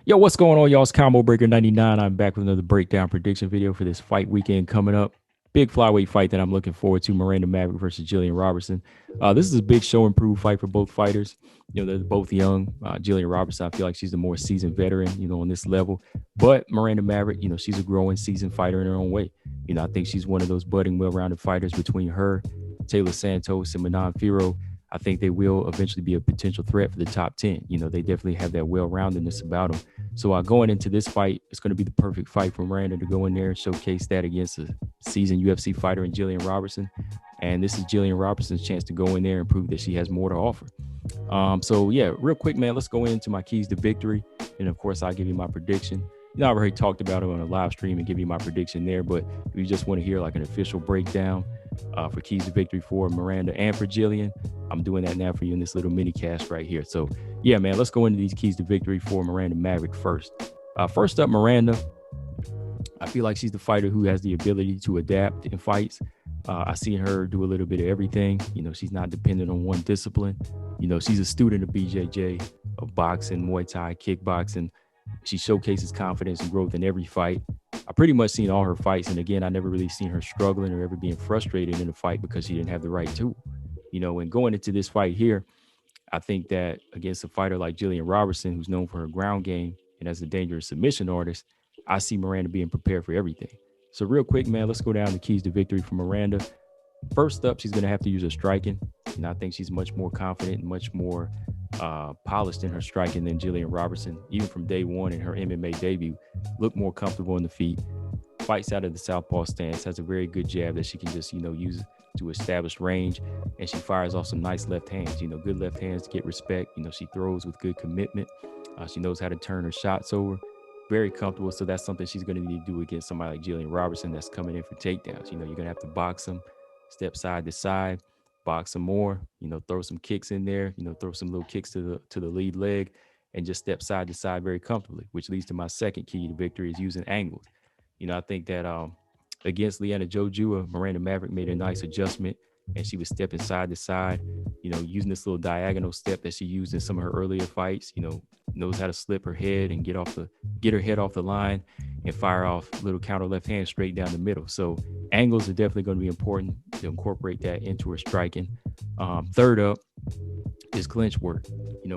Yo, what's going on, y'all? It's Combo Breaker 99. I'm back with another breakdown prediction video for this fight weekend coming up. Big flyweight fight that I'm looking forward to, Miranda Maverick versus Jillian Robertson. This is a big show improved fight for both fighters. They're both young. Jillian Robertson, I feel like she's the more seasoned veteran, on this level. But Miranda Maverick, she's a growing seasoned fighter in her own way. I think she's one of those budding, well-rounded fighters between her, Taylor Santos, and Manon Firo. I think they will eventually be a potential threat for the top 10. They definitely have that well-roundedness about them. So going into this fight, it's going to be the perfect fight for Miranda to go in there and showcase that against a seasoned UFC fighter in Jillian Robertson. And this is Jillian Robertson's chance to go in there and prove that she has more to offer. So real quick, man, let's go into my keys to victory. And of course, I'll give you my prediction. I've already talked about it on a live stream and give you my prediction there. But if you just want to hear like an official breakdown for keys to victory for Miranda and for Jillian, I'm doing that now for you in this little mini cast right here. So yeah, man, let's go into these keys to victory for Miranda Maverick first. First up, Miranda. I feel like she's the fighter who has the ability to adapt in fights. I've seen her do a little bit of everything. She's not dependent on one discipline. She's a student of BJJ, of boxing, Muay Thai, kickboxing. She showcases confidence and growth in every fight. I pretty much seen all her fights. And again, I never really seen her struggling or ever being frustrated in a fight because she didn't have the right tool. And going into this fight here, I think that against a fighter like Jillian Robertson, who's known for her ground game and as a dangerous submission artist, I see Miranda being prepared for everything. So real quick, man, let's go down the keys to victory for Miranda. First up, she's going to have to use her striking. I think she's much more confident and much more polished in her striking than Jillian Robertson. Even from day one in her MMA debut, looked more comfortable on the feet, fights out of the southpaw stance, has a very good jab that she can just, use to establish range, and she fires off some nice left hands, good left hands to get respect. She throws with good commitment. She knows how to turn her shots over. Very comfortable, so that's something she's going to need to do against somebody like Jillian Robertson that's coming in for takedowns. You're going to have to box them, step side to side, box some more, throw some kicks in there, throw some little kicks to the lead leg, and just step side to side very comfortably, which leads to my second key to victory is using angles. I think that against Liana Jojua, Miranda Maverick made a nice adjustment, and she was stepping side to side, using this little diagonal step that she used in some of her earlier fights, knows how to slip her head and get her head off the line and fire off little counter left hand straight down the middle. So angles are definitely going to be important to incorporate that into her striking. Third up is clinch work.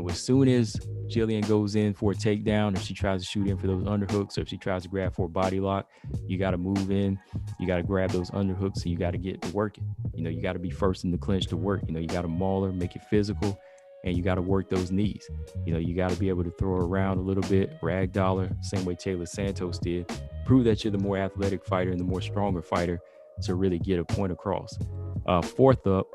As soon as Jillian goes in for a takedown, if she tries to shoot in for those underhooks, or if she tries to grab for a body lock, you got to move in, you got to grab those underhooks, and you got to get to working. You got to be first in the clinch to work. You got to maul her, make it physical, and you got to work those knees. You got to be able to throw her around a little bit, ragdoll her, same way Taylor Santos did. Prove that you're the more athletic fighter and the more stronger fighter to really get a point across. Fourth up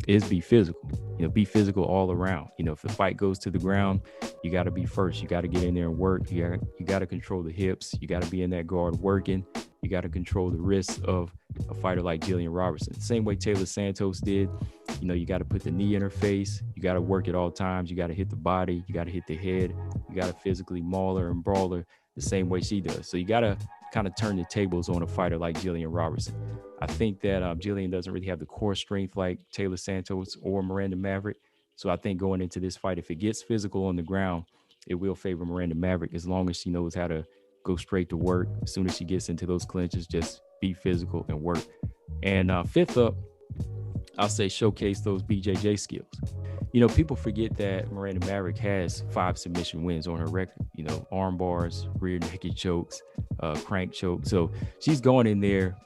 is be physical. Be physical all around. If the fight goes to the ground, you got to be first. You got to get in there and work. You got to control the hips. You got to be in that guard working. You got to control the wrists of a fighter like Jillian Robertson. Same way Taylor Santos did. You got to put the knee in her face. You got to work at all times. You got to hit the body. You got to hit the head. You got to physically maul her and brawl her the same way she does. So you got to kind of turn the tables on a fighter like Jillian Robertson. I think that Jillian doesn't really have the core strength like Taylor Santos or Miranda Maverick. So I think going into this fight, if it gets physical on the ground, it will favor Miranda Maverick as long as she knows how to go straight to work. As soon as she gets into those clinches, just be physical and work. And fifth up, I'll say showcase those BJJ skills. People forget that Miranda Maverick has 5 submission wins on her record. Arm bars, rear naked chokes, crank choke. So she's going in there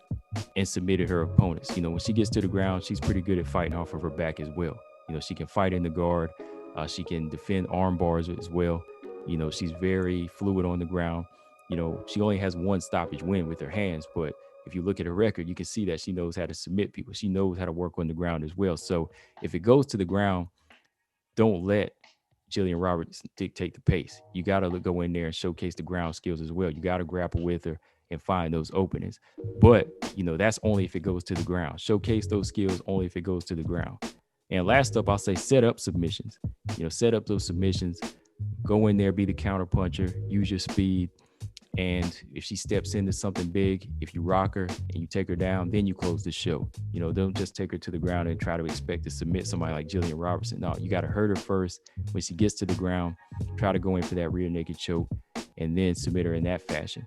and submitted her opponents. When she gets to the ground, she's pretty good at fighting off of her back as well. She can fight in the guard. She can defend arm bars as well. She's very fluid on the ground. She only has 1 stoppage win with her hands, but if you look at her record, you can see that she knows how to submit people. She knows how to work on the ground as well. So if it goes to the ground, don't let Jillian Robertson dictate the pace. You got to go in there and showcase the ground skills as well. You got to grapple with her and find those openings. But, that's only if it goes to the ground. Showcase those skills only if it goes to the ground. And last up, I'll say set up submissions. Set up those submissions. Go in there, be the counter puncher, use your speed. And if she steps into something big, if you rock her and you take her down, then you close the show. Don't just take her to the ground and try to expect to submit somebody like Jillian Robertson. No, you got to hurt her first. When she gets to the ground, try to go in for that rear naked choke and then submit her in that fashion.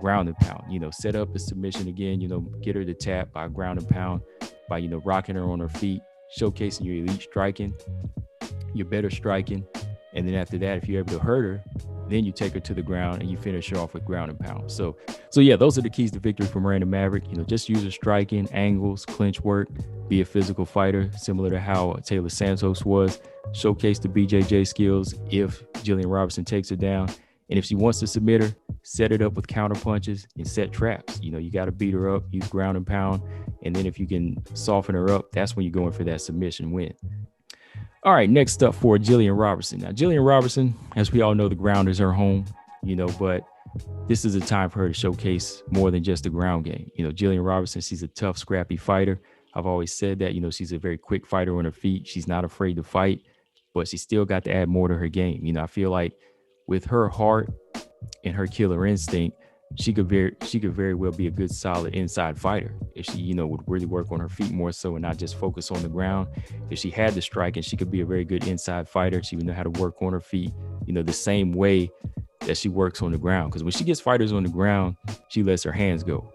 Ground and pound, set up the submission again, get her to tap by ground and pound, by, rocking her on her feet, showcasing your elite striking, your better striking. And then after that, if you're able to hurt her, then you take her to the ground and you finish her off with ground and pound. So yeah, those are the keys to victory for Miranda Maverick. Just use her striking, angles, clinch work, be a physical fighter, similar to how Taylor Santos was. Showcase the BJJ skills if Jillian Robertson takes her down. And if she wants to submit her, set it up with counter punches and set traps. You got to beat her up, use ground and pound. And then if you can soften her up, that's when you're going for that submission win. All right, next up for Jillian Robertson. Now, Jillian Robertson, as we all know, the ground is her home, but this is a time for her to showcase more than just the ground game. Jillian Robertson, she's a tough, scrappy fighter. I've always said that, she's a very quick fighter on her feet. She's not afraid to fight, but she still got to add more to her game. I feel like with her heart and her killer instinct, she could very well be a good, solid inside fighter if she, would really work on her feet more so and not just focus on the ground. If she had the strike, and she could be a very good inside fighter. She would know how to work on her feet, the same way that she works on the ground. Because when she gets fighters on the ground, she lets her hands go.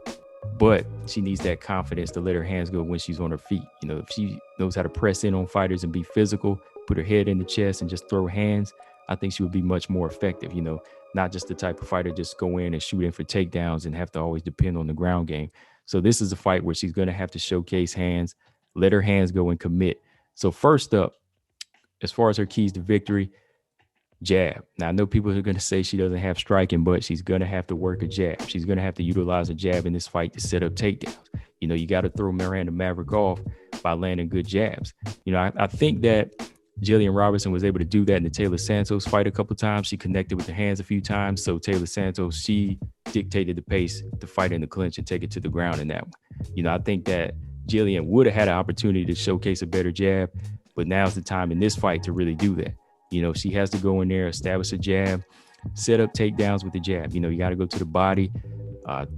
But she needs that confidence to let her hands go when she's on her feet. If she knows how to press in on fighters and be physical, put her head in the chest and just throw hands, I think she would be much more effective, not just the type of fighter just go in and shoot in for takedowns and have to always depend on the ground game. So this is a fight where she's going to have to showcase hands, let her hands go and commit. So first up, as far as her keys to victory, jab. Now, I know people are going to say she doesn't have striking, but she's going to have to work a jab. She's going to have to utilize a jab in this fight to set up takedowns. You got to throw Miranda Maverick off by landing good jabs. I think that Jillian Robertson was able to do that in the Taylor Santos fight a couple of times. She connected with her hands a few times. So Taylor Santos, she dictated the pace to fight in the clinch and take it to the ground in that one. I think that Jillian would have had an opportunity to showcase a better jab, but now's the time in this fight to really do that. She has to go in there, establish a jab, set up takedowns with the jab. You got to go to the body,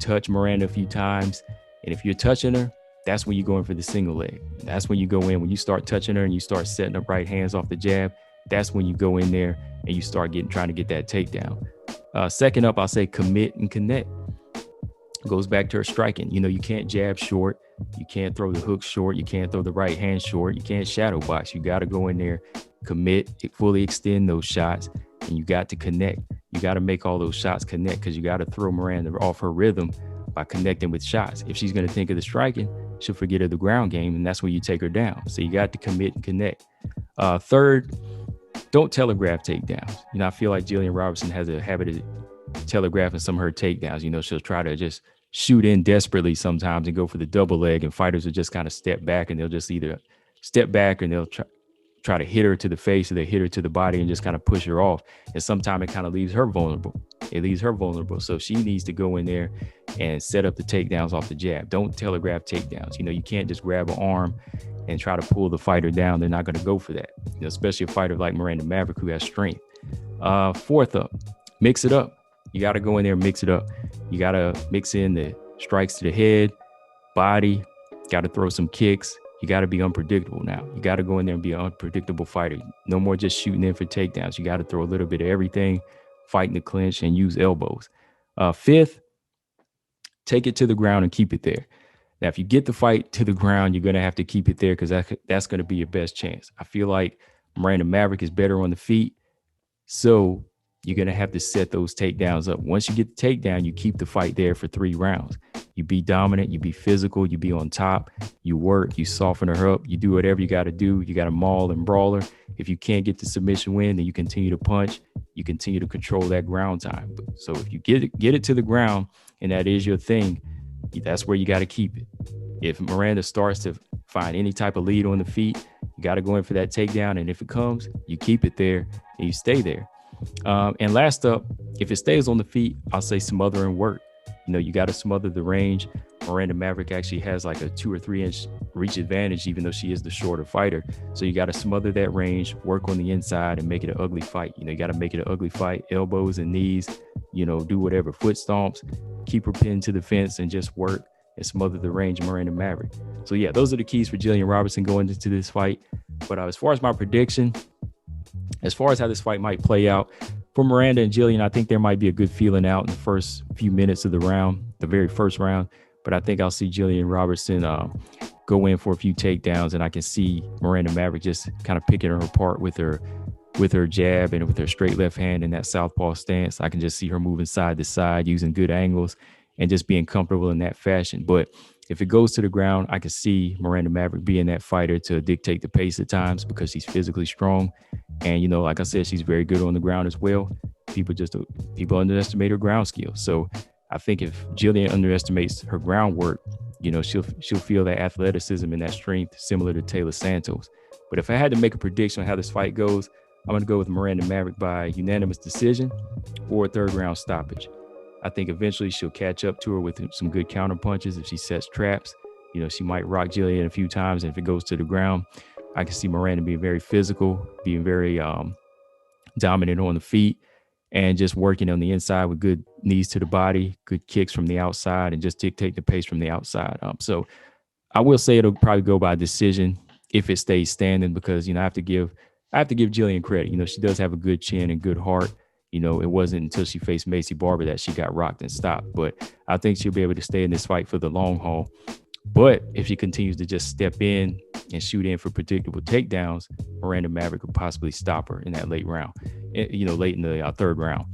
touch Miranda a few times. And if you're touching her, that's when you go in for the single leg. That's when you go in, when you start touching her and you start setting up right hands off the jab, that's when you go in there and you start trying to get that takedown. Second up, I'll say commit and connect. Goes back to her striking. You can't jab short. You can't throw the hook short. You can't throw the right hand short. You can't shadow box. You got to go in there, commit, fully extend those shots, and you got to connect. You got to make all those shots connect because you got to throw Miranda off her rhythm by connecting with shots. If she's going to think of the striking, she'll forget of the ground game, and that's when you take her down. So you got to commit and connect. Third, don't telegraph takedowns. I feel like Jillian Robertson has a habit of telegraphing some of her takedowns. She'll try to just shoot in desperately sometimes and go for the double leg, and fighters will just kind of step back, and they'll just either step back and they'll try to hit her to the face, or they hit her to the body and just kind of push her off. And sometimes it kind of leaves her vulnerable. So she needs to go in there and set up the takedowns off the jab. Don't telegraph takedowns. You can't just grab an arm and try to pull the fighter down. They're not going to go for that, especially a fighter like Miranda Maverick who has strength. Fourth up, mix it up. You got to go in there and mix it up. You got to mix in the strikes to the head, body, got to throw some kicks. You got to be unpredictable now. You got to go in there and be an unpredictable fighter. No more just shooting in for takedowns. You got to throw a little bit of everything, fight in the clinch, and use elbows. Fifth, take it to the ground and keep it there. Now, if you get the fight to the ground, you're going to have to keep it there because that's going to be your best chance. I feel like Miranda Maverick is better on the feet, so you're going to have to set those takedowns up. Once you get the takedown, you keep the fight there for 3 rounds. You be dominant, you be physical, you be on top, you work, you soften her up, you do whatever you got to do. You got to maul and brawl her. If you can't get the submission win, then you continue to punch. You continue to control that ground time. So if you get it to the ground and that is your thing, that's where you got to keep it. If Miranda starts to find any type of lead on the feet, you got to go in for that takedown. And if it comes, you keep it there and you stay there. And last up, if it stays on the feet, I'll say smother and work. You got to smother the range. Miranda Maverick actually has like a 2 or 3 inch reach advantage, even though she is the shorter fighter. So you got to smother that range, work on the inside, and make it an ugly fight. You got to make it an ugly fight, elbows and knees, do whatever, foot stomps, keep her pinned to the fence and just work and smother the range of Miranda Maverick. So yeah, those are the keys for Jillian Robertson going into this fight. But as far as my prediction, as far as how this fight might play out, for Miranda and Jillian, I think there might be a good feeling out in the first few minutes of the round, the very first round. But I think I'll see Jillian Robertson go in for a few takedowns, and I can see Miranda Maverick just kind of picking her apart with her jab and with her straight left hand in that southpaw stance. I can just see her moving side to side, using good angles, and just being comfortable in that fashion. But if it goes to the ground, I can see Miranda Maverick being that fighter to dictate the pace at times because she's physically strong. And, like I said, she's very good on the ground as well. People underestimate her ground skills. So I think if Jillian underestimates her groundwork, she'll feel that athleticism and that strength similar to Taylor Santos. But if I had to make a prediction on how this fight goes, I'm going to go with Miranda Maverick by unanimous decision or a third round stoppage. I think eventually she'll catch up to her with some good counter punches if she sets traps. She might rock Jillian a few times, and if it goes to the ground, I can see Miranda being very physical, being very dominant on the feet, and just working on the inside with good knees to the body, good kicks from the outside, and just dictate the pace from the outside. So I will say it'll probably go by decision if it stays standing, because I have to give Jillian credit. She does have a good chin and good heart. It wasn't until she faced Macy Barber that she got rocked and stopped. But I think she'll be able to stay in this fight for the long haul. But if she continues to just step in and shoot in for predictable takedowns, Miranda Maverick could possibly stop her in that late round, late in the third round.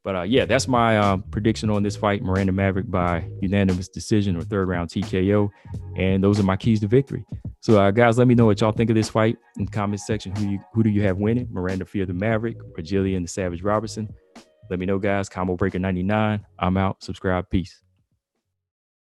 But that's my prediction on this fight: Miranda Maverick by unanimous decision or third round TKO. And those are my keys to victory. So guys, let me know what y'all think of this fight in the comment section. Who do you have winning? Miranda Fear the Maverick or Jillian the Savage Robertson? Let me know, guys. Combo Breaker 99. I'm out. Subscribe. Peace.